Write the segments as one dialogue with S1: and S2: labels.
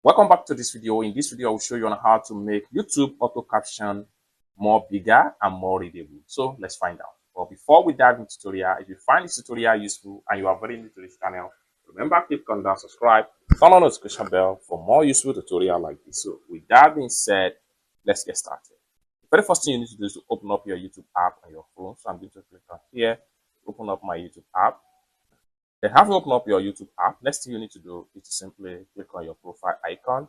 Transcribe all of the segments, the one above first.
S1: Welcome back to this video. In this video, I will show you on how to make YouTube auto caption more bigger and more readable. So let's find out. But before we dive into the tutorial, if you find this tutorial useful and you are very new to this channel, remember click on that subscribe, turn on the notification bell for more useful tutorial like this. So with that being said, let's get started. The very first thing you need to do is to open up your YouTube app on your phone. So I'm going to click on here, open up my YouTube app. Then have you open up your YouTube app, next thing you need to do is to simply click on your profile icon.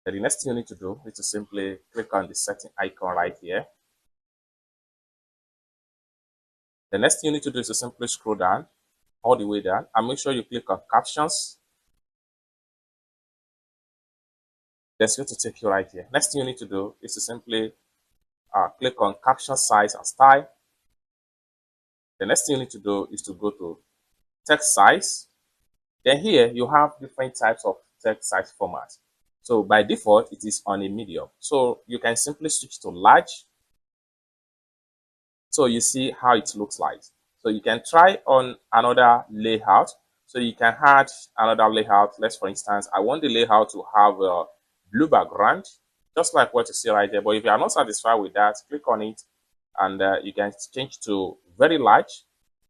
S1: Then the next thing you need to do is to simply click on the setting icon right here. The next thing you need to do is to simply scroll down, all the way down, and make sure you click on captions. That's going to take you right here. Next thing you need to do is to simply click on caption size and style. The next thing you need to do is to go to text size. Then here you have different types of text size formats. So by default, it is on a medium. So you can simply switch to large. So you see how it looks like. So you can try on another layout. So you can add another layout. Let's, for instance, I want the layout to have a blue background, just like what you see right there. But if you are not satisfied with that, click on it and you can change to very large.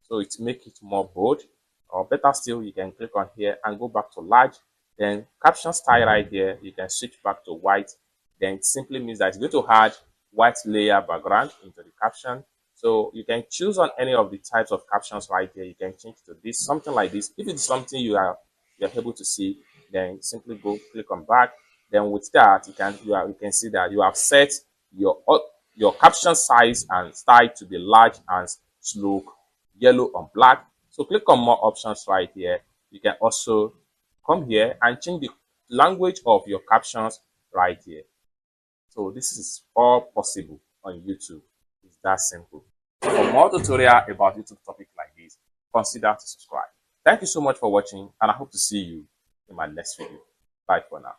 S1: So it makes it more bold. Or better still, you can click on here and go back to large. Then caption style right there, you can switch back to white. Then it simply means that it's going to add white layer background into the caption. So you can choose on any of the types of captions right there. You can change to this, something like this. If it's something you're able to see, then simply go click on back. Then with that, you can see that you have set your caption size and style to be large and slow, yellow on black. So click on more options right here. You can also come here and change the language of your captions right here. So this is all possible on YouTube. It's that simple. For more tutorial about YouTube topic like this, consider to subscribe. Thank you so much for watching, and I hope to see you in my next video. Bye for now.